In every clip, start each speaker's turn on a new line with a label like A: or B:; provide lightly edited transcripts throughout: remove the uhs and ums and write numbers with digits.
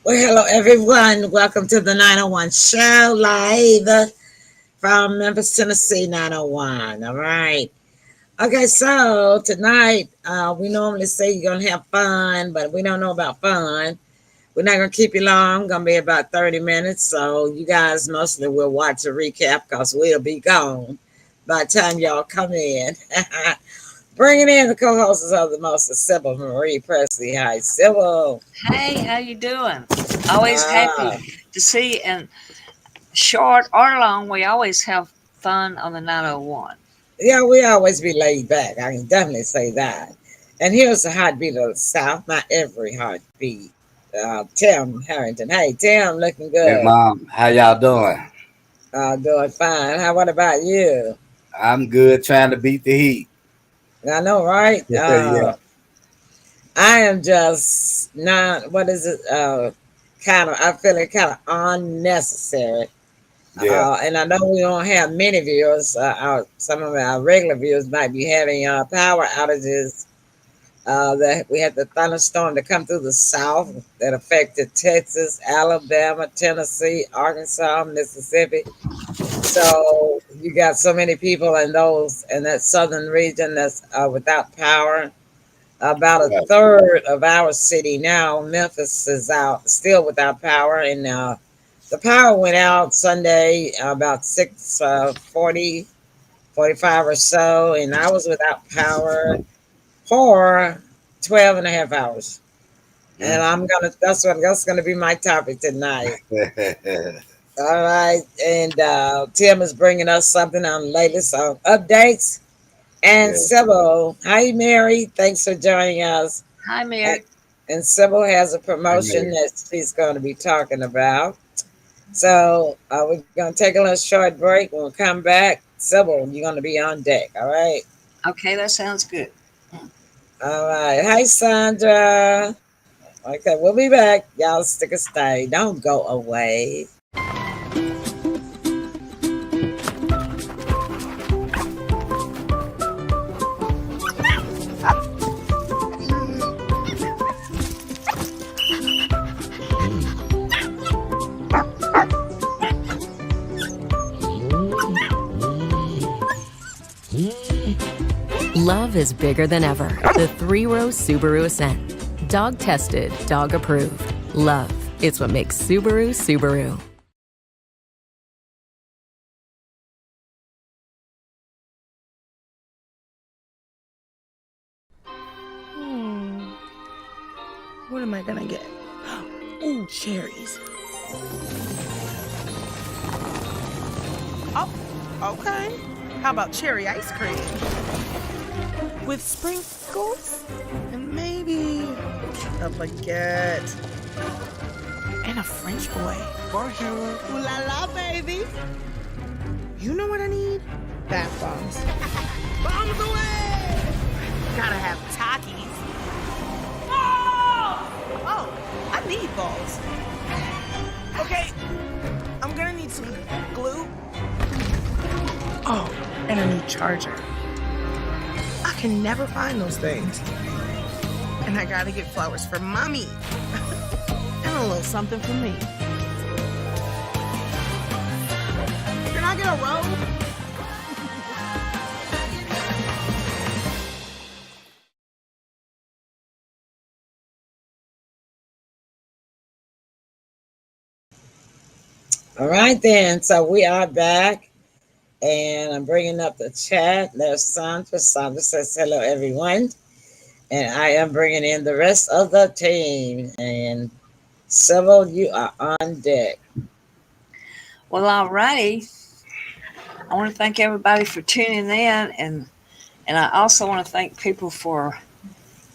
A: Well, hello everyone. Welcome to the 901 show live from Memphis, Tennessee, 901. All right. Okay, so tonight we normally say you're going to have fun, but we don't know about fun. We're not going to keep you long. Going to be about 30 minutes. So you guys mostly will watch a recap because we'll be gone by the time y'all come in. Bringing in the co-hosts of the most, Sybil Marie Presley. Hi, Sybil.
B: Hey, how you doing? Always happy
A: Ah.
B: to see, and short or long, we always have fun on the 901.
A: Yeah, we always be laid back. I can definitely say that. And here's the heartbeat of the South, not every heartbeat. Tim Harrington. Hey, Tim, looking
C: Hey
A: good.
C: mom, how y'all doing?
A: Doing fine. What about you?
C: I'm good trying to beat the heat.
A: I know, right?
C: Yeah,
A: I am just not, what is it? I feel it kind of unnecessary.
C: yeah.
A: And I know we don't have many viewers. Some of our regular viewers might be having power outages. That we had the thunderstorm that come through the south that affected Texas, Alabama, Tennessee, Arkansas, Mississippi. So you got so many people in that southern region that's without power. About a
C: Right.
A: third of our city now, Memphis, is out still without power, and the power went out Sunday about 6:40, 45 or so, and I was without power for 12 and a half hours. And
C: Mm.
A: that's gonna be my topic tonight. All right, and Tim is bringing us something on the latest updates. And
C: Yeah.
A: Sybil, hi Mary, thanks for joining us.
B: Hi,
A: And,
B: Mary.
A: and Sybil has a
C: I
A: promotion
C: mean,
A: that she's going to be talking about. So we're going to take a little short break. When we come back, Sybil, you're going to be on deck. All right.
B: Okay, that sounds good.
A: All right. Hi, Sandra. Okay, we'll be back. Y'all stick a stay. Don't go away.
D: Love is bigger than ever. The three-row Subaru Ascent. Dog tested, dog approved. Love. It's what makes Subaru, Subaru.
E: What am I gonna get? Ooh, cherries. Oh, okay. How about cherry ice cream? With sprinkles? And maybe a baguette. And a French boy. Bonjour. Ooh la la, baby. You know what I need? Bath bombs. Bombs away! Gotta have Takis. Oh, I need balls. Okay, I'm gonna need some glue. Oh, and a new charger. I can never find those things. And I gotta get flowers for mommy. And a little something for me. Can I get a robe?
A: All right, then. So we are back. And I'm bringing up the chat. There's Sandra. Sandra says, hello, everyone. And I am bringing in the rest of the team. And Sybil, you are on deck.
B: Well, alrighty. I want to thank everybody for tuning in, and I also want to thank people for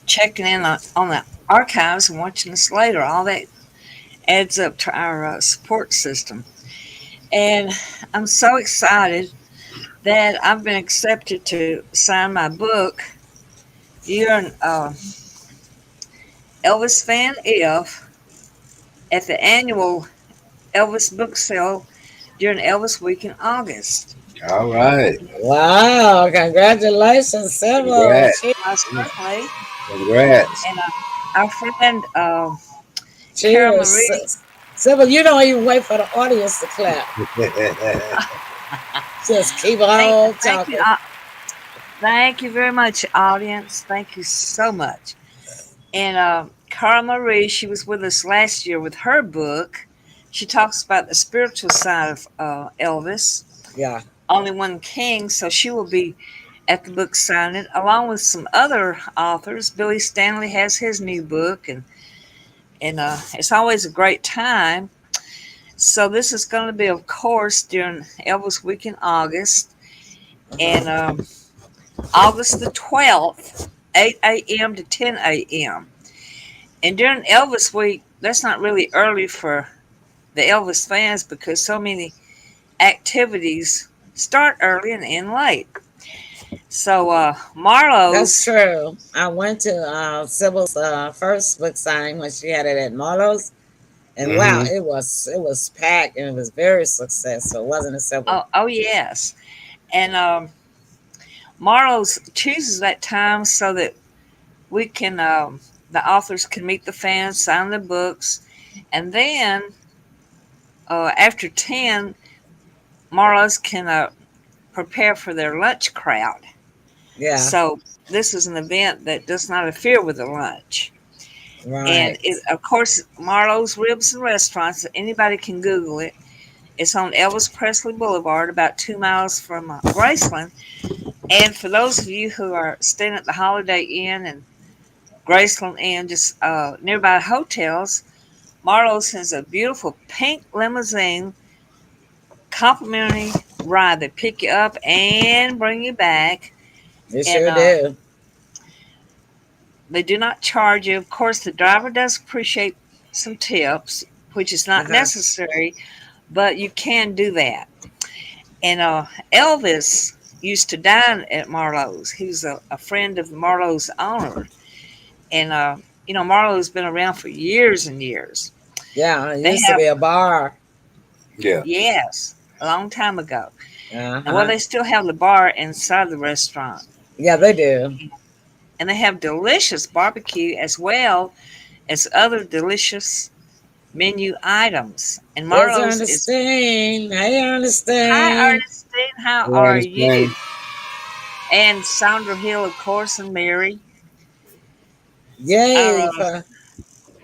B: checking in on the archives and watching us later. All that adds up to our support system. And I'm so excited that I've been accepted to sign my book. You're an Elvis fan if at the annual Elvis book sale during Elvis Week in August.
C: All right.
A: Wow, congratulations, Sybil.
C: Congrats.
B: Certainly.
C: Congrats.
B: And our friend Carol
A: Cheers.
B: Marie.
A: Sybil, you don't even wait for the audience to clap. Just keep
B: Thank,
A: on
B: thank you.
A: talking.
B: Thank you very much, audience. Thank you so much. And Carol Marie, she was with us last year with her book. She talks about the spiritual side of Elvis,
A: Yeah.
B: Only One King. So she will be at the book signing along with some other authors. Billy Stanley has his new book, and it's always a great time. So this is going to be, of course, during Elvis Week in August, and August the 12th, 8 a.m. to 10 a.m. And during Elvis Week, that's not really early for the Elvis fans because so many activities start early and end late. So
A: That's
B: Marlowe's,
A: true. I went to Sybil's first book signing when she had it at Marlowe's, and wow,
C: Hmm.
A: it was packed and it was very successful, wasn't it, Sybil?
B: oh yes, and Marlowe's chooses that time so that we can the authors can meet the fans, sign the books, and then after 10, Marlowe's can prepare for their lunch crowd.
A: Yeah.
B: So this is an event that does not interfere with the lunch. And
A: Right.
B: of course, Marlowe's Ribs and Restaurants, anybody can Google it. It's on Elvis Presley Boulevard, about 2 miles from Graceland. And for those of you who are staying at the Holiday Inn and Graceland Inn, just nearby hotels, Marlowe's has a beautiful pink limousine complimentary ride. They pick you up and bring you back.
A: You
B: And
A: sure do.
B: they do not charge you. Of course, the driver does appreciate some tips, which is not
A: Uh-huh.
B: necessary, but you can do that. And Elvis used to dine at Marlowe's. He was a friend of Marlowe's owner. And, Marlowe's been around for years and years.
A: Yeah, it
B: They
A: used to
B: have,
A: be a bar.
C: Yeah.
B: yes, a long time ago. And well,
A: Uh-huh.
B: they still have the bar inside the restaurant.
A: Yeah, they do.
B: And they have delicious barbecue as well as other delicious menu items. And
A: There's
B: Marlowe's is,
A: Ernestine. Hey,
B: hi,
A: Ernestine.
B: Ernestine, how
C: I
B: are you?
C: understand.
B: And Sandra Hill, of course, and Mary, our
A: Yay for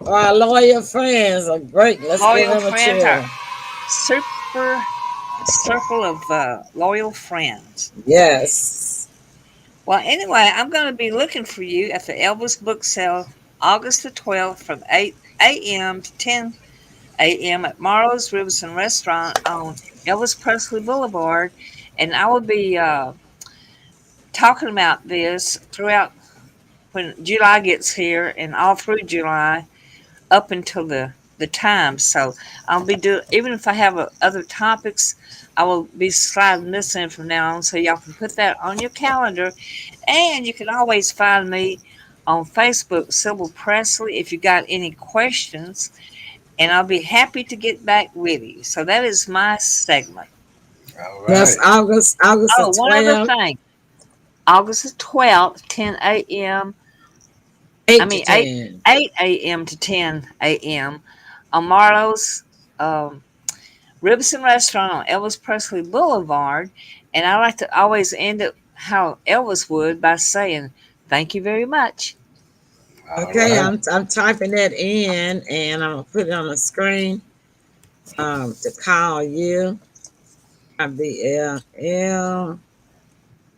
A: our loyal friends. Great. Let's give
B: loyal
A: them a
B: friends, our
A: cheer.
B: super circle of loyal friends.
A: Yes.
B: Well, anyway, I'm going to be looking for you at the Elvis book sale August the 12th from 8 a.m. to 10 a.m. at Marlowe's Ribs and Restaurant on Elvis Presley Boulevard. And I will be talking about this throughout when July gets here and all through July up until the time. So I'll be doing, even if I have other topics, I will be sliding this in from now on so y'all can put that on your calendar. And you can always find me on Facebook, Sybil Presley, if you got any questions. And I'll be happy to get back with you. So that is my segment.
C: All
A: That's
C: right.
A: August the
B: Oh, one other
A: 12th,
B: thing. August the 12th, 10 a.m. I
A: 8 to
B: mean,
A: 10.
B: 8 a.m. to 10 a.m. on Marlowe's Ribson Restaurant on Elvis Presley Boulevard. And I like to always end it how Elvis would by saying, thank you very much.
C: All
A: Okay,
C: right.
A: I'm typing that in and I'm gonna put it on the screen to call you. IBLL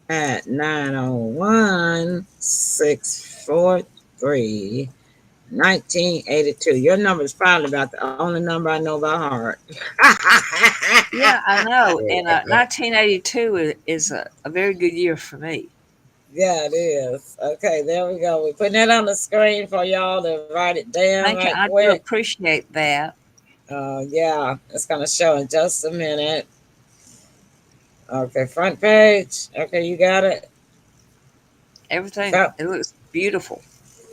A: at 901-643-1982. Your number is probably about the only number I know by heart.
B: Yeah, I know. And 1982 is a very good year for me.
A: Yeah, it is. Okay, there we go. We're putting it on the screen for y'all to write it down
B: Thank you.
A: right
B: I do
A: quick.
B: appreciate that.
A: Yeah, it's gonna show in just a minute. Okay, front page. Okay, you got it.
B: Everything,
A: Front,
B: it looks beautiful.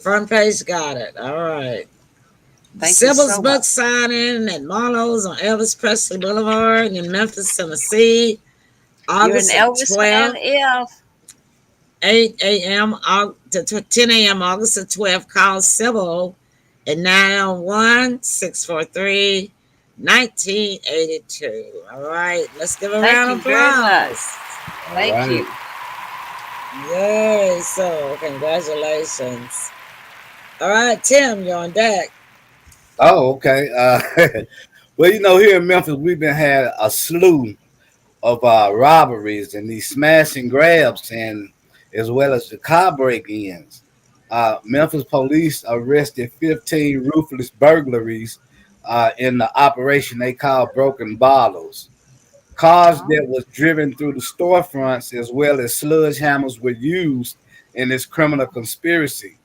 A: front page got it. All right.
B: Thank you
A: Sybil's
B: so much.
A: book signing at Marlowe's on Elvis Presley Boulevard in Memphis, Tennessee,
B: You're an
A: August the
B: Elvis fan
A: 12th,
B: if.
A: 8 a.m. to 10 a.m. August the 12th. Call Sybil at 901-643-1982. All right, let's give a
B: Thank
A: round
B: you
A: of
B: very much.
A: applause.
C: All
B: Thank
C: right.
B: you.
A: Yay, so congratulations. All right, Tim, you're on deck.
C: Oh, okay. Well, here in Memphis, we've been had a slew of robberies and these smash and grabs, and as well as the car break-ins. Memphis police arrested 15 ruthless burglaries in the operation they call Broken Bottles. Cars
B: Oh,
C: that was driven through the storefronts, as well as sledgehammers, were used in this criminal conspiracy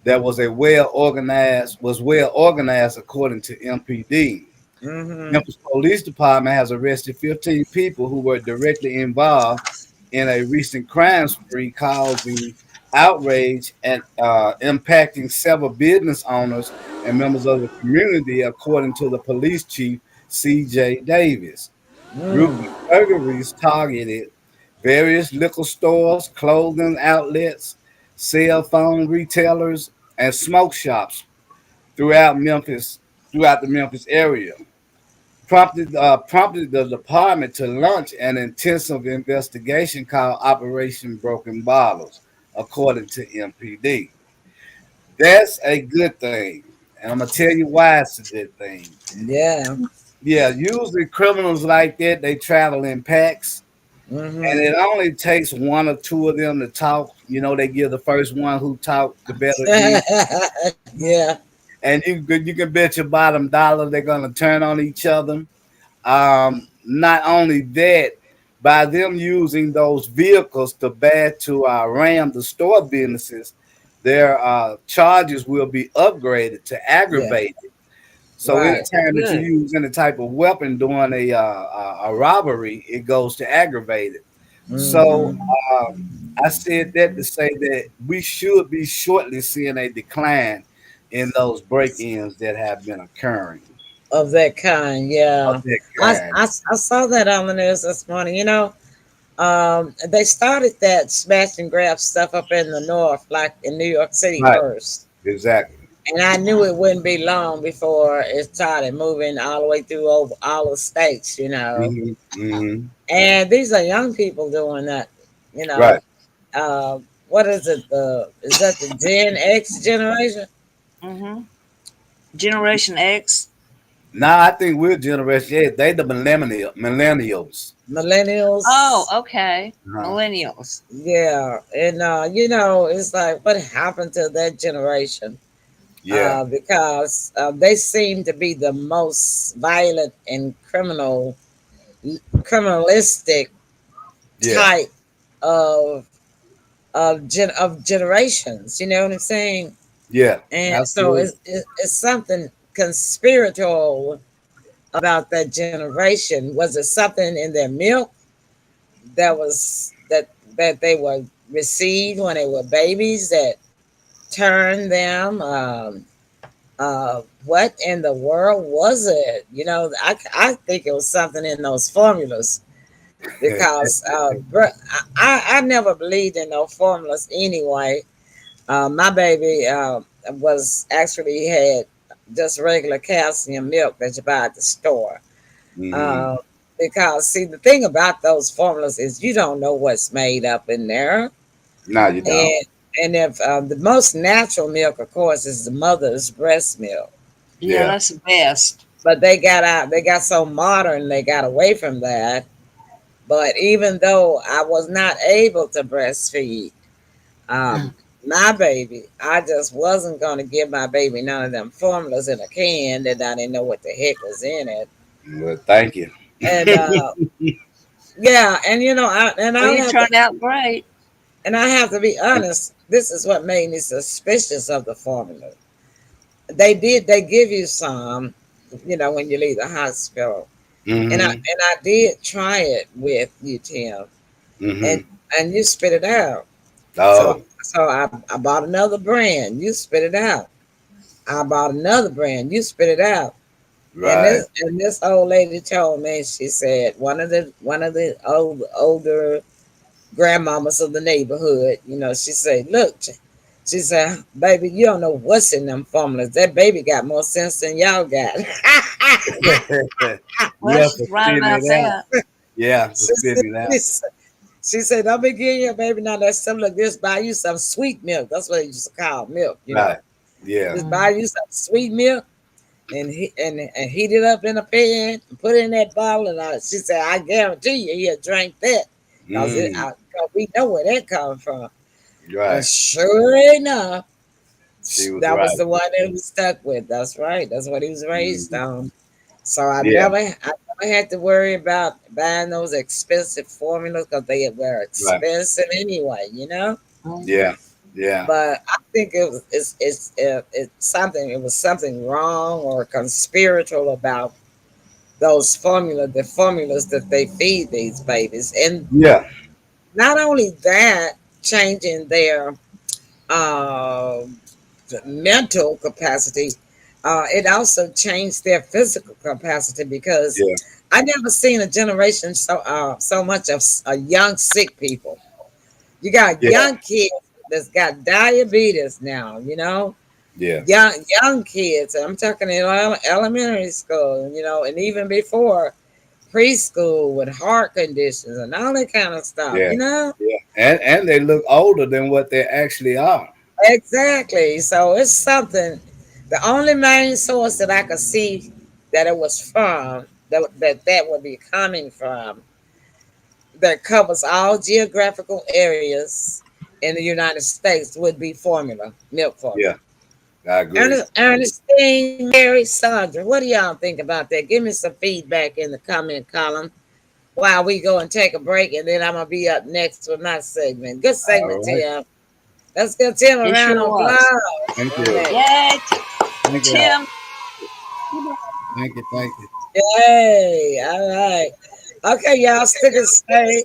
C: that was well organized according to MPD.
A: Mm-hmm.
C: Memphis Police Department has arrested 15 people who were directly involved in a recent crime spree, causing outrage and impacting several business owners and members of the community, according to the police chief, C.J. Davis.
A: Mm.
C: Ruthless burglaries targeted various liquor stores, clothing outlets, cell phone retailers, and smoke shops throughout the Memphis area. Prompted the department to launch an intensive investigation called Operation Broken Bottles, according to MPD. That's a good thing, and I'm gonna tell you why it's a good thing.
A: Yeah.
C: Yeah, usually criminals like that, they travel in packs, and
A: Mm-hmm.
C: it only takes one or two of them to talk. They give the first one who talk the better it is,
A: Yeah.
C: and you can bet your bottom dollar they're gonna turn on each other. Not only that, by them using those vehicles to ram the store businesses, their charges will be upgraded to
A: Yeah.
C: aggravated. So
A: Right.
C: anytime that you
B: good.
C: use any type of weapon during a robbery, it goes to aggravated. So
A: Mm-hmm.
C: I said that to say that we should be shortly seeing a decline in those break-ins that have been occurring
A: Of that kind,
C: of
A: yeah.
C: that
A: I,
C: kind.
A: I saw that on the news this morning. They started that smash and grab stuff up in the north, like in New York City
C: Right.
A: first.
C: Exactly.
A: And I knew it wouldn't be long before it started moving all the way through over all the states.
C: Hmm. Hmm.
A: And these are young people doing that, you
C: Right.
A: know. Uh, what is it? Is that the Gen X generation?
B: Mm-hmm. Generation X.
C: Now I think we're generation X. They the millennials.
B: Oh,
A: Millennials?
B: okay.
C: Uh-huh.
B: Millennials.
A: Yeah. And, it's like, what happened to that generation?
C: Yeah.
A: Because they seem to be the most violent and criminalistic
C: Yeah.
A: type of of generations. You know what I'm saying?
C: Yeah.
A: And so
C: Absolutely.
A: it's something conspiratorial about that generation. Was it something in their milk that they were received when they were babies that turned them? What in the world was it? I think it was something in those formulas because I never believed in no formulas anyway. My baby was actually had just regular calcium milk that you buy at the store.
C: Hmm.
A: Uh, because see, the thing about those formulas is you don't know what's made up in there,
C: No, you don't.
A: and if the most natural milk, of course, is the mother's breast milk.
B: Yeah,
C: Yeah.
B: that's the best.
A: But they got so modern, they got away from that. But even though I was not able to breastfeed um, my baby, I just wasn't going to give my baby none of them formulas in a can that I didn't know what the heck was in it.
C: Well, thank you.
A: And yeah, and
B: Well, you turned out great.
A: I have to be honest. This is what made me suspicious of the formula. They give you some, when you leave the hospital, and I
C: Hmm.
A: and I did try it with you, Tim, and
C: Hmm.
A: you spit it out. So
C: Oh,
A: I bought another brand. You spit it out. I bought another brand. You spit it out. And
C: right.
A: this old lady told me, she said, one of the older grandmamas of the neighborhood, she said, look, She said, "Baby, you don't know what's in them formulas. That baby got more sense than y'all got."
B: Well,
C: Yeah, for
B: she's right
C: spitting
B: about
C: it out.
B: that.
C: Yeah, for
A: she,
C: spitting it out.
A: said, she said, "Don't be getting your baby now that similar. Just buy you some sweet milk. That's what they used to call milk, you know.
C: Right. Yeah.
A: Just buy you some sweet milk and heat it up in a pan and put it in that bottle." And she said, "I guarantee you, he'll drink that because 'cause we know where that comes from." And
C: Right.
A: sure enough,
C: She was
A: that was
C: right.
A: the one that he was stuck with. That's right. That's what he was raised
C: Mhm.
A: on. So
C: Yeah.
A: I never had to worry about buying those expensive formulas because they were
C: Right.
A: expensive anyway, you know.
B: Mhm.
C: Yeah. Yeah.
A: But I think it's something. It was something wrong or conspiratorial about those the formulas that they feed these babies, and
C: Yeah.
A: not only that, changing their uh, mental capacity, it also changed their physical capacity because
C: Yeah.
A: I never seen a generation so much of young sick people. You got
C: Yeah.
A: young kids that's got diabetes now, you know,
C: Yeah.
A: young kids. I'm talking in elementary school, you know, and even before preschool with heart conditions and all that kind of stuff,
C: Yeah.
A: you know.
C: Yeah. And they look older than what they actually are.
A: Exactly. So it's something. The only main source that I could see that it was from that would be coming from that covers all geographical areas in the United States would be formula, milk formula.
C: Yeah. I agree.
A: Ernestine, Mary, Sandra, what do y'all think about that? Give me some feedback in the comment column while we go and take a break, and then I'm gonna be up next with my segment. Good segment,
C: All right.
A: Tim. Let's give Tim a
B: It
A: round
B: sure
A: of
B: was.
A: applause.
C: Thank
A: All
C: you.
A: right.
B: Yay,
C: Thank you.
B: Tim.
C: Thank you. Thank you.
A: Yay. All right. Okay, y'all, stick and stay.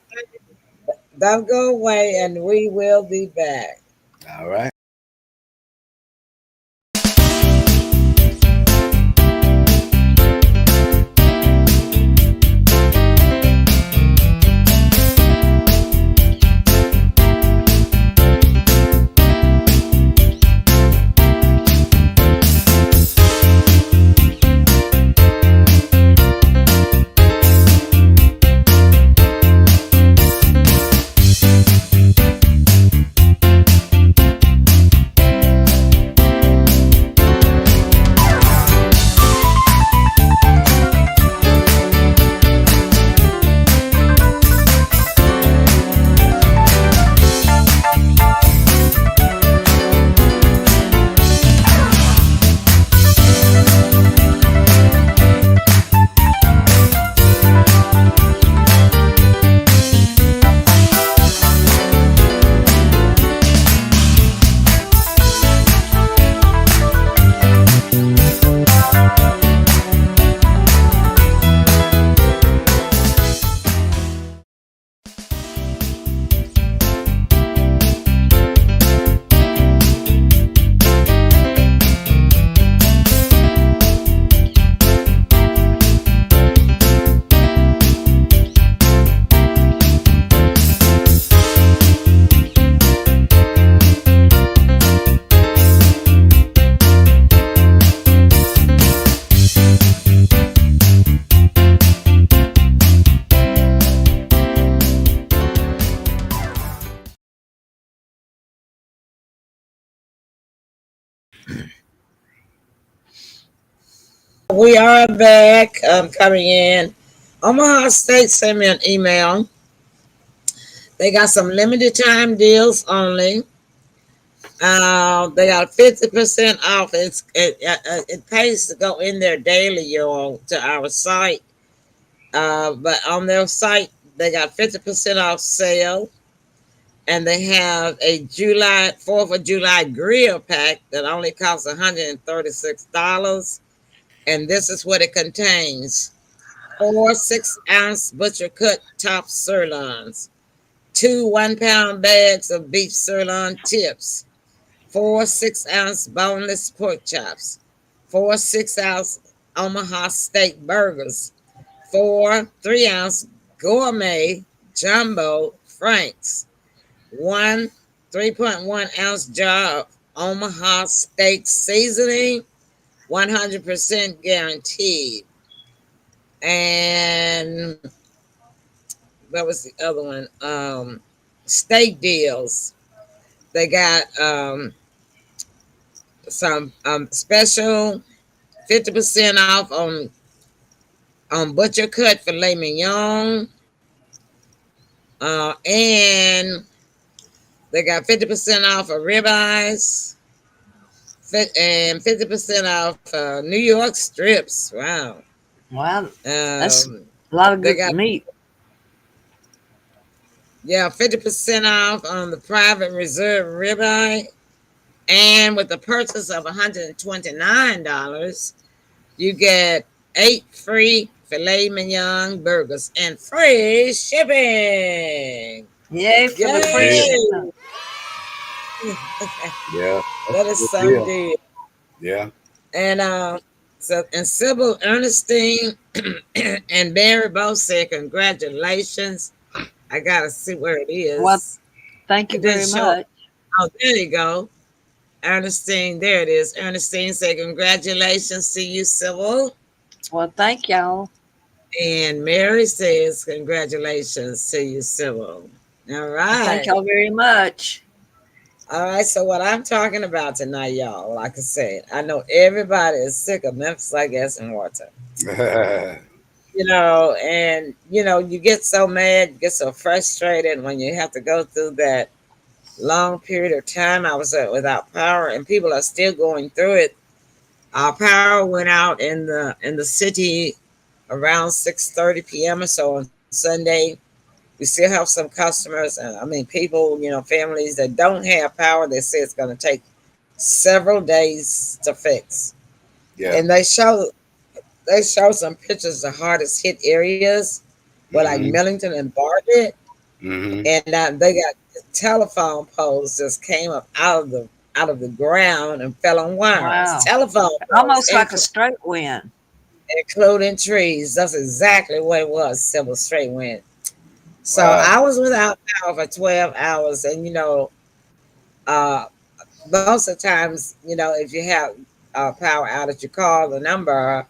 A: Don't go away, and we will be back.
C: All right.
A: We are back. Coming in. Omaha State sent me an email. They got some limited time deals only. They got 50% off. It pays to go in there daily, y'all, to our site. But on their site, they got 50% off sale, and they have a July 4th of July grill pack that only costs $136. And this is what it contains: 4 6-ounce butcher cut top sirloins, 2 1-pound bags of beef sirloin tips, 4 6-ounce boneless pork chops, 4 6-ounce Omaha steak burgers, 4 3-ounce gourmet jumbo franks, one 3.1 ounce jar of Omaha steak seasoning, 100% guaranteed. And what was the other one? Steak deals. They got some special 50% off on butcher cut filet mignon. And they got 50% off of ribeyes and 50% off New York strips. Wow.
B: Wow, that's
A: Um,
B: a lot of
A: they
B: good
A: got,
B: meat.
A: yeah, 50% off on the private reserve ribeye. And with the purchase of $129, you get 8 free filet mignon burgers and free shipping.
B: Yay for the free
C: Yeah.
B: shipment.
A: Yay!
C: Yeah. That's
A: That
C: a
A: is
C: good
A: so
C: deal.
A: good.
C: Yeah.
A: And Sybil Ernestine and Barry both said congratulations. I gotta see where it
B: Well,
A: is.
B: thank you
A: It didn't
B: very
A: show.
B: much.
A: Oh, there you go. Ernestine, there it is. Ernestine said congratulations to you, Sybil.
B: Well, thank y'all.
A: And Mary says congratulations to you, Sybil. All
B: Well, thank
A: right.
B: y'all very much.
A: All right, so what I'm talking about tonight, y'all, like I said, I know everybody is sick of Memphis like gas and water. And you get so mad, you get so frustrated when you have to go through that long period of time. I was without power, and people are still going through it. Our power went out in the city around 6:30 p.m. or so on Sunday. We still have some customers, and I mean people, families that don't have power. They say it's going to take several days to fix,
C: Yeah.
A: and they show some pictures of hardest hit areas, where like
C: Hmm.
A: Millington and Bartlett,
C: Hmm.
A: and they got telephone poles just came up out of the ground and fell on wires.
B: Wow.
A: Telephone poles,
B: Almost like a straight wind.
A: including trees. That's exactly what it was. Civil straight wind. So
C: Wow.
A: I was without power for 12 hours, and uh, most of the times, if you have power outage, you call the number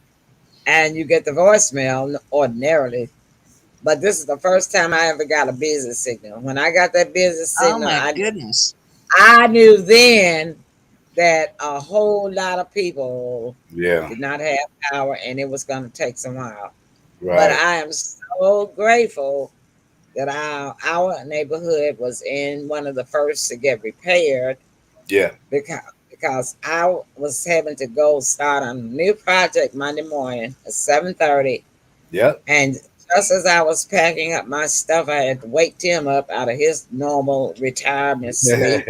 A: and you get the voicemail ordinarily. But this is the first time I ever got a busy signal. When I got that busy
B: Oh
A: signal,
B: my
A: I
B: goodness.
A: I knew then that a whole lot of people
C: Yeah.
A: did not have power, and it was going to take some while. But
C: Right.
A: I am so grateful that our neighborhood was in one of the first to get repaired,
C: Yeah.
A: because I was having to go start a new project Monday morning at 7:30,
C: Yep.
A: and just as I was packing up my stuff, I had to wake Tim up out of his normal retirement sleep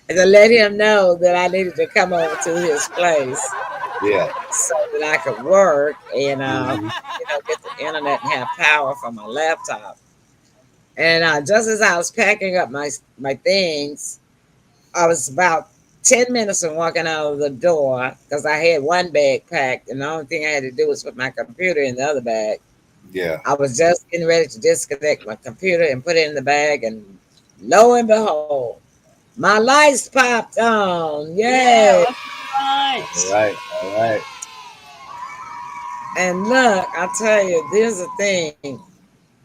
A: and to let him know that I needed to come over to his place
C: Yeah.
A: so that I could work and
C: Hmm.
A: get the internet and have power for my laptop. And just as I was packing up my things, I was about 10 minutes from walking out of the door because I had one bag packed, and the only thing I had to do was put my computer in the other bag.
C: Yeah.
A: I was just getting ready to disconnect my computer and put it in the bag, and lo and behold, my lights popped on.
B: Yeah,
A: Yay!
B: look at
C: All
B: the
C: right. All right.
A: And look, I tell you, there's a thing.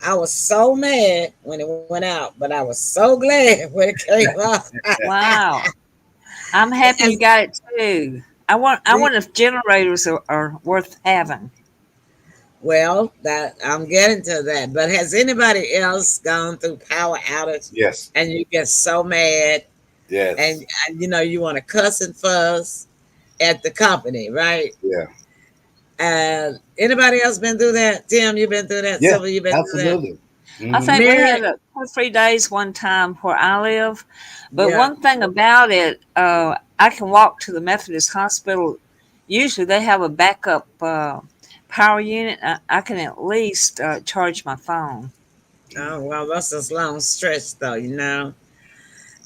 A: I was so mad when it went out, but I was so glad when it came out.
B: Wow. I'm happy
A: And
B: you got it too. I
A: the,
B: wonder if generators are worth having.
A: well, that I'm getting to that. But has anybody else gone through power outage
C: Yes.
A: and you get so mad,
C: Yes.
A: and you want to cuss and fuss at the company, right?
C: Yeah.
A: And anybody else been through that? Tim, you been through that?
C: Yeah.
A: Silver, you been through that?
C: Absolutely.
B: I
C: Hmm.
B: think we
A: Mary,
B: had 2 or 3 days one time where I live. But
A: yeah.
B: one thing about it, I can walk to the Methodist Hospital. Usually they have a backup power unit. I can at least charge my phone.
A: Oh well, that's a long stretch though.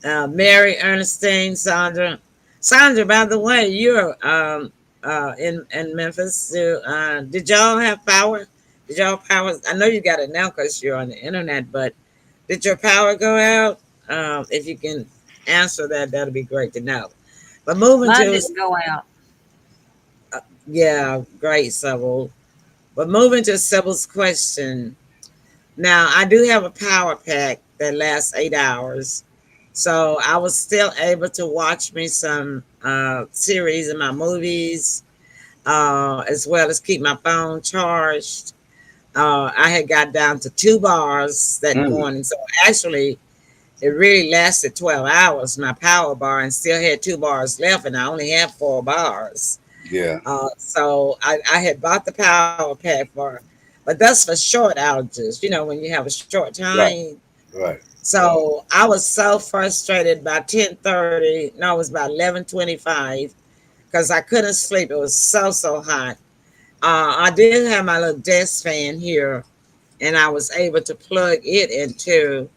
A: Mary, Ernestine, Sandra. Sandra, by the way, you're in Memphis. So, did y'all have power? Did y'all power? I know you got it now because you're on the internet, but Did your power go out? If you can answer that, that'll be great to know. But moving
B: Mine
A: to,
B: didn't go out.
A: yeah, great, Sybil. But moving to Sybil's question. Now, I do have a power pack that lasts 8 hours. So I was still able to watch me some series and my movies, as well as keep my phone charged. I had got down to 2 bars that
C: Mm,
A: morning. So actually, it really lasted 12 hours, my power bar, and still had 2 bars left, and I only had 4 bars.
C: yeah.
A: So I had bought the power pack for, but that's for short outages, when you have a short
C: Right.
A: time.
C: Right.
A: So I was so frustrated by 10:30. No, it was about 11:25 because I couldn't sleep. It was so hot. I did have my little desk fan here, and I was able to plug it into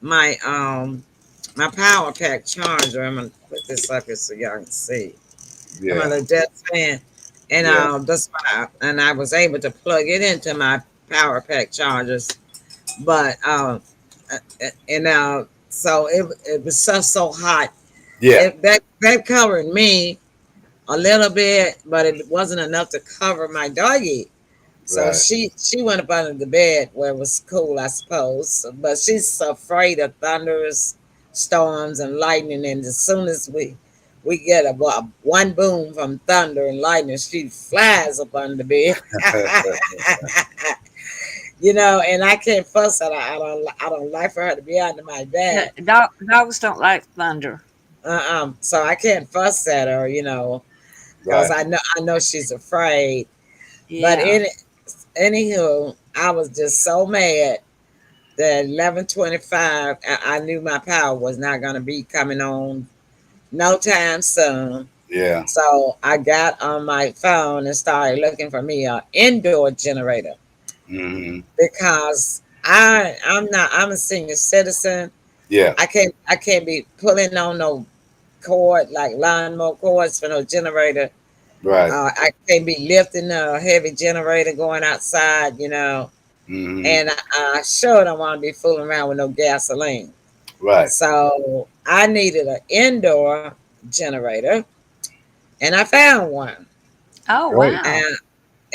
A: my my power pack charger. I'm gonna put this up here so y'all can see. I'm
C: Yeah.
A: on a desk fan, and
C: Yeah.
A: that's why, and I was able to plug it into my power pack chargers. But and so it was so hot.
C: Yeah.
A: That covered me a little bit, but it wasn't enough to cover my doggy. So
C: Right.
A: she went up under the bed where it was cool, I suppose. But she's afraid of thunders, storms, and lightning. And as soon as we get one boom from thunder and lightning, she flies up under the bed. And I can't fuss at her. I don't like for her to be under my
B: Yeah,
A: bed.
B: dogs don't like thunder.
A: So I can't fuss at her, because
C: Right.
A: I know she's afraid. But
B: Yeah.
A: anywho, I was just so mad that 11:25. I knew my power was not going to be coming on no time soon.
C: Yeah.
A: So I got on my phone and started looking for me an indoor generator
C: Hmm.
A: because I'm a senior citizen.
C: Yeah.
A: I can't be pulling on no cord like lawnmower cords for no generator.
C: Right.
A: I can't be lifting a heavy generator going outside.
C: Hmm.
A: And I sure don't want to be fooling around with no gasoline.
C: Right.
A: So I needed an indoor generator, and I found one.
B: Oh
C: Great.
B: wow.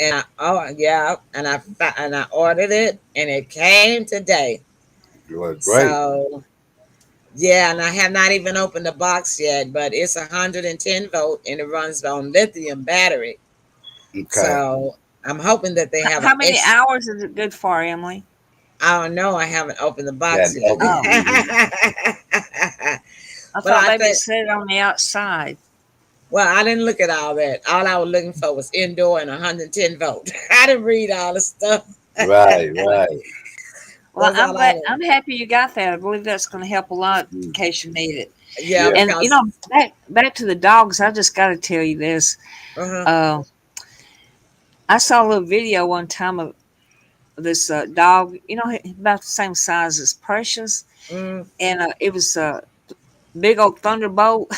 A: And oh yeah, and I ordered it, and it came today.
C: It was great.
A: So yeah, and I have not even opened the box yet, but it's 110 volt and it runs on lithium battery.
C: Okay.
A: So I'm hoping that they have an
B: How many
A: X.
B: hours is it good for, Emily?
A: I don't know. I haven't opened the
C: Yeah.
A: box yet.
C: Okay.
B: Oh,
C: Hmm.
B: I
A: But
B: thought
A: I
B: maybe it
A: think,
B: said on the outside.
A: well, I didn't look at all that. All I was looking for was indoor and 110 volt. I didn't read all the stuff.
C: Right. Right.
B: Well,
A: That's
B: I'm
A: all I
B: glad.
A: did.
B: I'm happy you got that. I believe that's going to help a lot in
C: Mm.
B: case you need it.
A: Yeah,
C: Yeah.
B: And
A: because
B: back to the dogs. I just got to tell you this.
A: uh-huh.
B: Uh, I saw a little video one time of this dog. About the same size as Precious,
A: Mm,
B: and it was a big old thunderbolt.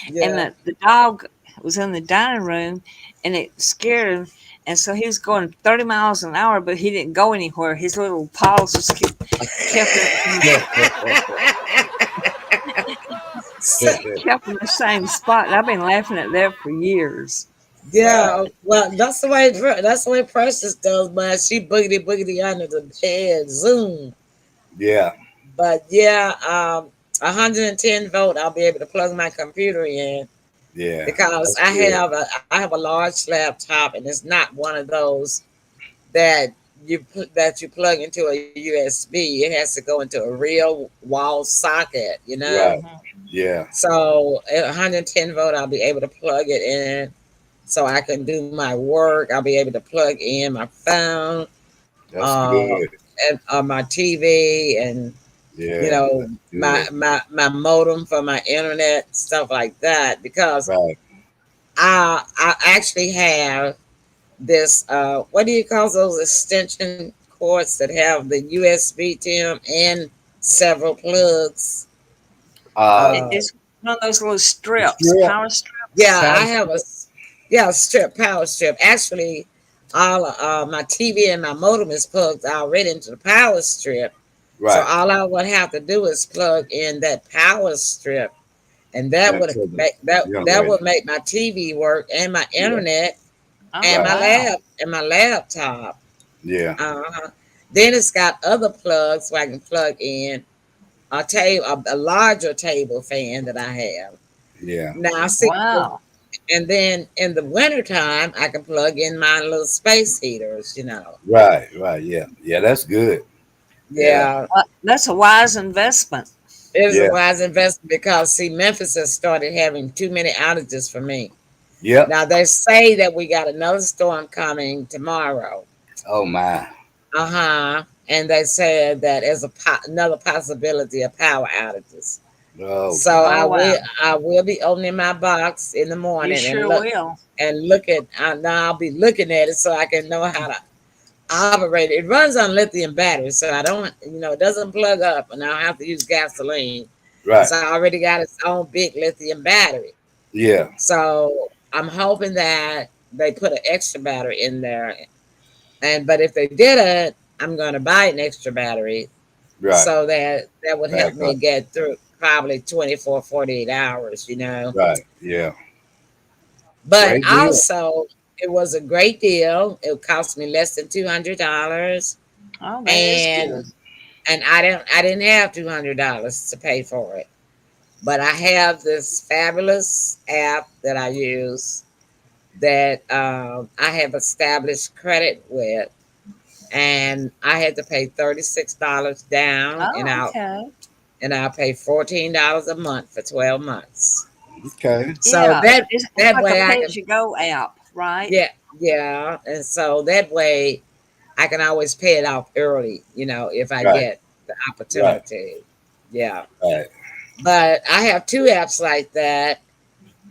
B: And
A: yeah.
B: the dog was in the dining room, and it scared him. And so he was going 30 miles an hour, but he didn't go anywhere. His little paws just kept him kept in the same spot. And I've been laughing at that for years.
C: Right.
A: Yeah, well, that's the way Precious does, man. She boogity under the bed, zoom.
C: Yeah.
A: But yeah, 110 volt. I'll be able to plug my computer in
C: Yeah.
A: because
C: That's
A: I
C: good.
A: have a large laptop, and it's not one of those that you plug into a USB. It has to go into a real wall socket.
C: Right.
B: Mhm.
C: Yeah.
A: So at 110 volt, I'll be able to plug it in so I can do my work. I'll be able to plug in my phone,
C: That's
A: uh,
C: good.
A: and my TV, and
C: Yeah. That's
A: my
C: good.
A: my modem for my internet, stuff like that. Because
C: Right.
A: I actually have this. What do you call those extension cords that have the USB to them and several plugs?
C: Uh.
A: Uh,
B: It's one of those little strips,
C: Strip.
B: power strips.
A: yeah, I
C: Power
A: have a
C: strip.
A: strip, power strip. Actually, all my TV and my modem is plugged already into the power strip. So
C: Right.
A: all I would have to do is plug in that power strip, and that would
C: Into the
A: make that
C: generator.
A: would make my TV work and my
C: Yeah.
A: internet
B: Oh
A: and
C: Right.
B: wow.
A: my laptop.
C: Yeah.
A: Uh-huh. Then it's got other plugs so I can plug in a larger table fan that I have.
C: Yeah.
A: Now see,
B: Wow.
A: and then in the wintertime I can plug in my little space heaters, you know.
C: Right. Right. Yeah. Yeah. That's good. Yeah.
A: Yeah,
B: That's a wise investment.
A: it is a
C: Yeah.
A: wise investment because see, Memphis has started having too many outages for me.
C: Yep.
A: Now they say that we got another storm coming tomorrow.
C: Oh my.
A: Uh-huh. And they said that as another possibility of power outages.
C: Oh
A: So
C: God.
B: Oh wow.
A: I will be opening my box in the
B: You
A: morning
B: sure will.
A: and look at now I'll be looking at it so I can know how to operate it. It runs on lithium batteries, so I don't, it doesn't plug up, and I don't have to use gasoline because
C: Right.
A: I already got its own big lithium battery.
C: Yeah.
A: So I'm hoping that they put an extra battery in there, and but if they didn't, I'm going to buy an extra battery
C: Right.
A: so that that would help
C: Back
A: me
C: up.
A: get through probably 24, 48 hours,
C: Right. Yeah.
A: But
C: Great deal.
A: also, it was a great deal. It cost me less than $200,
B: Oh, that is
A: and
B: good.
A: I didn't have $200 to pay for it. But I have this fabulous app that I use that I have established credit with, and I had to pay $36 down, and
B: Oh, okay.
A: I'll pay $14 a month for 12 months.
C: Okay.
A: So
B: Yeah, it's
A: that
B: like a
A: way I
B: pay
A: can,
B: as you go app, right?
A: yeah, yeah, and so that way I can always pay it off early, if I
C: Right.
A: get the
C: Right.
A: opportunity. Yeah.
C: Right.
A: But I have two apps like that.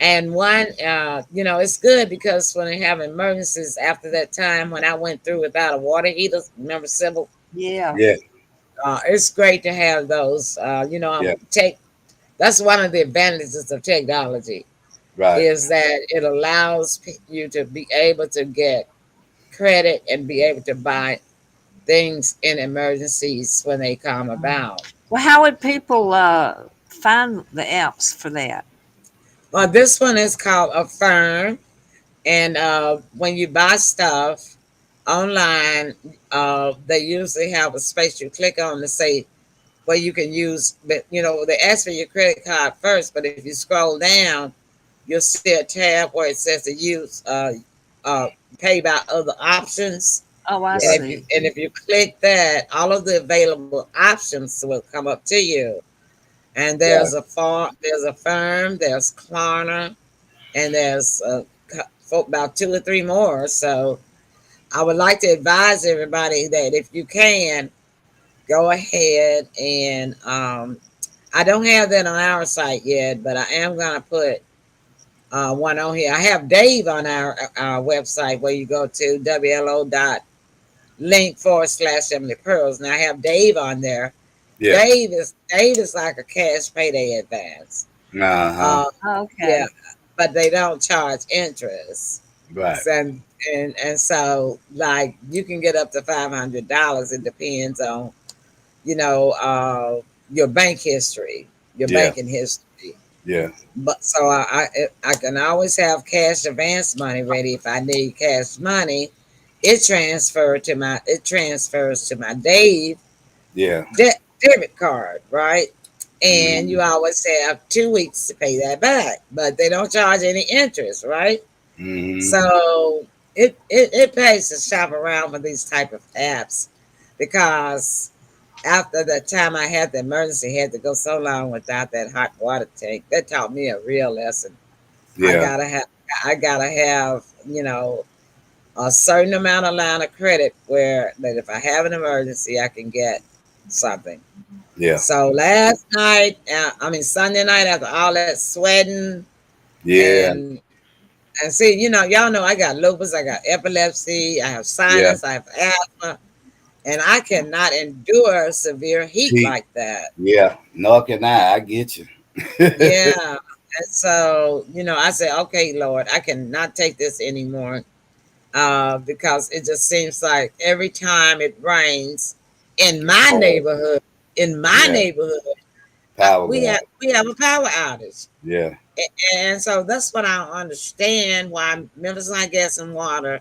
A: And one, it's good because when I have emergencies after that time when I went through without a water heater, remember Sybil?
B: Yeah.
C: Yeah.
A: It's great to have those.
C: Yeah.
A: That's one of the advantages of technology
C: Right.
A: is that it allows you to be able to get credit and be able to buy things in emergencies when they come about.
B: Well, how would people find the apps for that?
A: Well, this one is called Affirm, and when you buy stuff online, they usually have a space you click on to say where you can use. But they ask for your credit card first, but if you scroll down, you'll see a tab where it says to use uh, pay by other options.
B: Oh, I
A: And
C: Right.
B: see.
A: if you click that, all of the available options will come up to you. And
C: Right.
A: there's a firm, there's Klarna, and there's about two or three more. So I would like to advise everybody that if you can, go ahead and I don't have that on our site yet, but I am gonna put one on here. I have Dave on our website where you go to WLO.link/Emily Pearls. Now I have Dave on there.
C: Yeah.
A: Dave is like a cash payday advance.
C: Uh huh.
A: Uh, yeah,
B: Okay.
A: but they don't charge interest.
C: Right.
A: And so like you can get up to $500. It depends on your bank history, your
C: Yeah.
A: banking history.
C: Yeah.
A: But so I can always have cash advance money ready if I need cash money. It transfers to my Dave
C: Yeah.
A: debit card, right? And
C: Mm-hmm.
A: you always have 2 weeks to pay that back, but they don't charge any interest, right?
C: Mm-hmm.
A: So it pays to shop around for these type of apps because after the time I had the emergency, had to go so long without that hot water tank. That taught me a real lesson. I
C: Yeah.
A: gotta have I gotta have a certain amount of line of credit where that if I have an emergency, I can get something.
C: Yeah.
A: So last night, Sunday night, after all that sweating
C: Yeah.
A: and see, y'all know I got lupus, I got epilepsy, I have
C: Yeah.
A: sinus, I have asthma, and I cannot endure severe heat
C: Heat.
A: like that.
C: Yeah. No, can I? I get you.
A: Yeah. And so, I said, okay, Lord, I cannot take this anymore because it just seems like every time it rains in my
C: Oh,
A: neighborhood, in my
C: Yeah.
A: neighborhood,
C: Power
A: we
C: go
A: have
C: out.
A: we have a power outage.
C: Yeah.
A: And so that's what I don't understand, why Memphis Line Gas and Water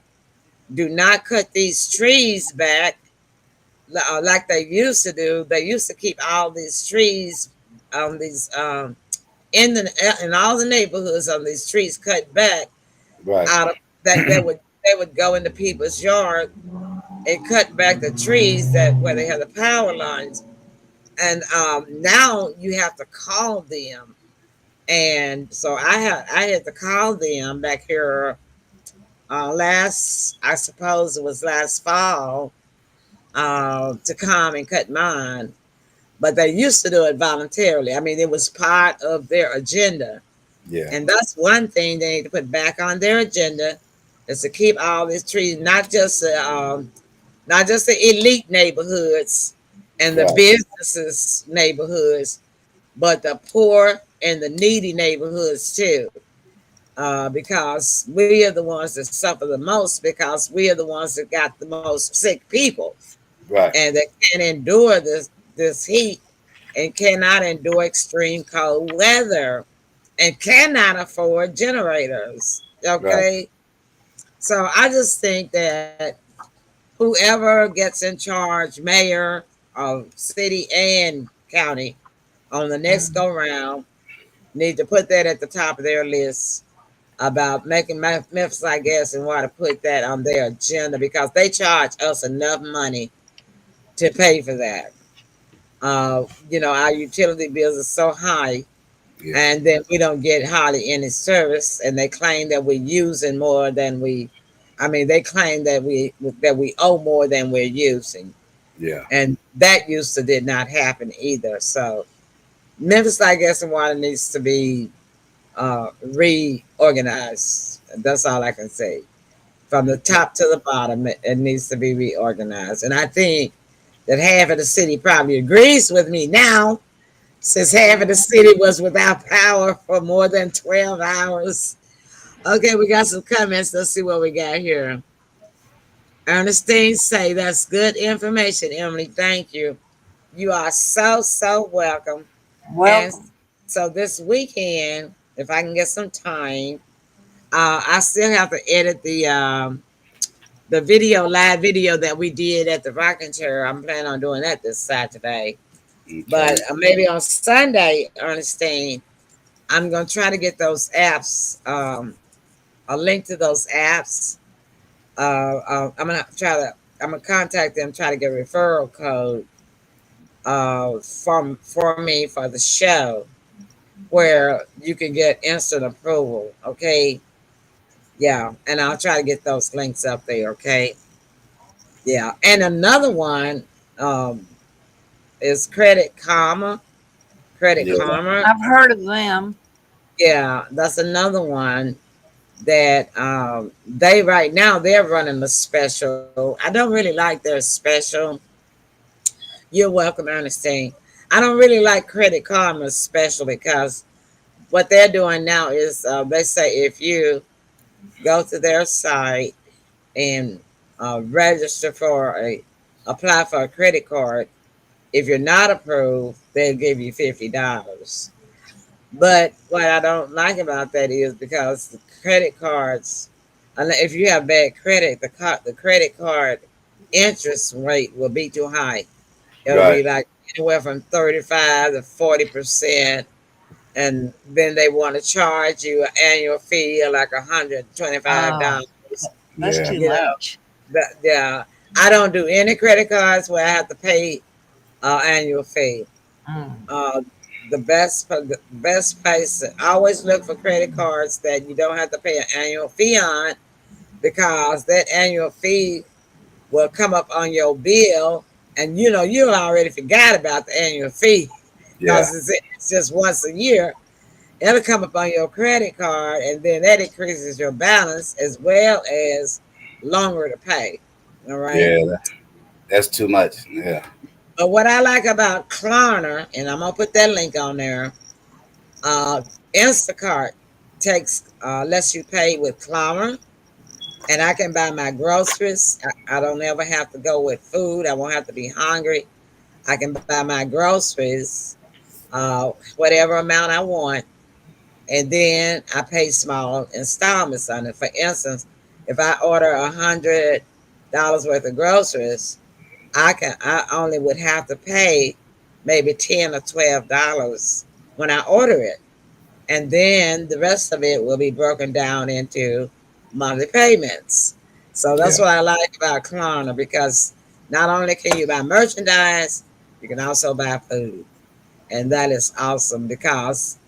A: do not cut these trees back like they used to do. They used to keep all these trees on these in all the neighborhoods, on these trees cut back
C: Right.
A: out of that they would go into people's yard and cut back the trees that where they have the power lines. And now you have to call them. And so I had to call them back here last, I suppose it was last fall, to come and cut mine. But they used to do it voluntarily. I mean, it was part of their agenda.
C: Yeah.
A: And that's one thing they need to put back on their agenda, is to keep all these trees, not just the elite neighborhoods and the
C: Right.
A: businesses neighborhoods, but the poor and the needy neighborhoods too. Because we are the ones that suffer the most, because we are the ones that got the most sick people,
C: Right.
A: and they can't endure this heat, and cannot endure extreme cold weather, and cannot afford generators.
C: Right.
A: Okay, so I just think that whoever gets in charge, mayor of city and county, on the next go round, need to put that at the top of their list about making Memphis Like Gas and Water put that on their agenda, because they charge us enough money to pay for that. Our utility bills are so high,
C: Yeah.
A: and then we don't get hardly any service, and they claim that we're using more than we. I mean, they claim that we owe more than we're using,
C: Yeah.
A: and that used to did not happen either. So Memphis Like Gas and Water needs to be reorganized. That's all I can say. From the top to the bottom, it needs to be reorganized. And I think that half of the city probably agrees with me now, since half of the city was without power for more than 12 hours. Okay, we got some comments. Let's see what we got here. Ernestine say, that's good information, Emily. Thank you. You are so, so welcome. And
B: Welcome.
A: so this weekend, if I can get some time, I still have to edit the live video that we did at the rocking chair. I'm planning on doing that this Saturday. But
C: Okay.
A: maybe on Sunday, Ernestine, I'm gonna try to get those apps, a link to those apps. I'm gonna contact them, try to get a referral code from for me for the show, where you can get instant approval. Okay, yeah, and I'll try to get those links up there. Okay, yeah, and another one um, is Credit
C: Yeah.
A: Karma.
B: I've heard of them.
A: Yeah, that's another one that they right now they're running a special. I don't really like their special. You're welcome, Ernestine. I don't really like Credit Karma's special, because what they're doing now is they say if you go to their site and register for apply for a credit card, if you're not approved, they'll give you $50. But what I don't like about that is, because the credit cards, if you have bad credit, the credit card interest rate will be too high. It'll
C: Right.
A: be like anywhere from 35 to 40%, and then they want to charge you an annual fee of like
B: Oh,
A: $125.
B: that's
C: Yeah.
B: too
A: You know,
B: much.
A: yeah. I don't do any credit cards where I have to pay annual fee.
B: Mm.
A: Uh, the best place, I always look for credit cards that you don't have to pay an annual fee on, because that annual fee will come up on your bill, and you already forgot about the annual fee,
C: Yeah.
A: because it's just once a year. It'll come up on your credit card, and then that increases your balance as well as longer to pay. All right.
C: Yeah. That's too much. Yeah.
A: But what I like about Klarna, and I'm gonna put that link on there, uh, Instacart lets you pay with Klarna, and I can buy my groceries. I don't ever have to go with food. I won't have to be hungry. I can buy my groceries, whatever amount I want, and then I pay small installments on it. For instance, if I order $100 worth of groceries, I only would have to pay maybe $10 or $12 when I order it, and then the rest of it will be broken down into monthly payments. So that's
C: Yeah.
A: what I like about Klarna, because not only can you buy merchandise, you can also buy food, and that is awesome because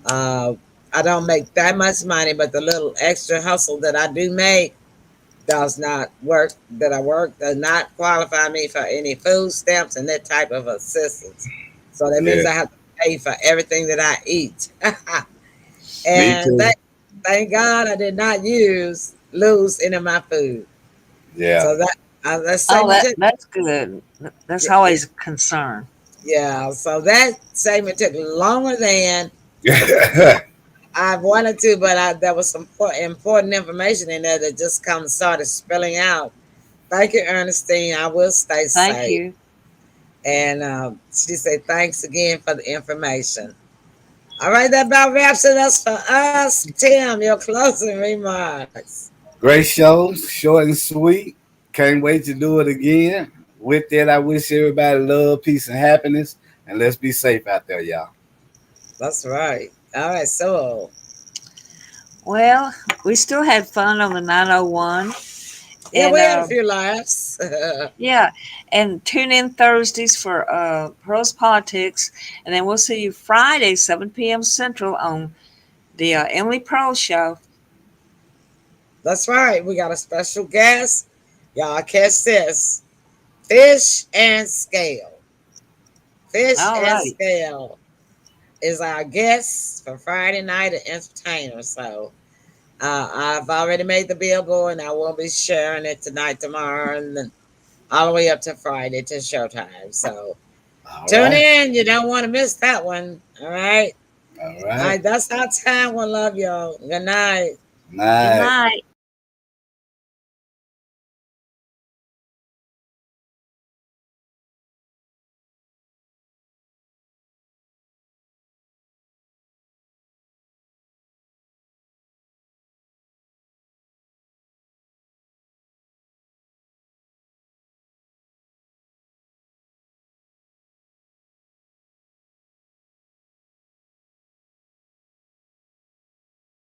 A: uh, I don't make that much money, but the little extra hustle that I do make does not work that I work does not qualify me for any food stamps and that type of assistance. So that means
C: Yeah.
A: I have to pay for everything that I eat.
C: Me
A: And
C: too.
A: thank God I did not lose any of my food.
C: Yeah.
A: So that
B: Oh,
A: segment took,
B: that's good. That's
A: yeah,
B: always a concern.
A: yeah. So that segment took longer than
C: Yeah.
A: I wanted to, but there was some important information in there that just come started spilling out. Thank you, Ernestine. I will stay
B: Thank
A: safe.
B: you.
A: And she said, thanks again for the information. All right, that about wraps it up for us. Tim, your closing remarks.
C: Great show, short and sweet. Can't wait to do it again. With that, I wish everybody love, peace, and happiness. And let's be safe out there, y'all.
A: That's right. All right, so
B: Well, we still had fun on the 901.
A: yeah,
B: And
A: we had a few laughs.
B: yeah, and tune in Thursdays for Pearls Politics. And then we'll see you Friday, 7 p.m. Central on the Emily Pearl Show.
A: That's right. We got a special guest. Y'all catch this. Fish and Scale. Fish
B: All
A: and
B: righty.
A: Scale is our guest for Friday night at Entertainer. So I've already made the billboard, and I will be sharing it tonight, tomorrow, and then all the way up to Friday to showtime. So
C: All
A: tune
C: right.
A: in. You don't want to miss that one. All right.
C: All
A: All
C: right.
A: right. That's our time. We love y'all. Good night.
B: Good
C: Night.
B: night.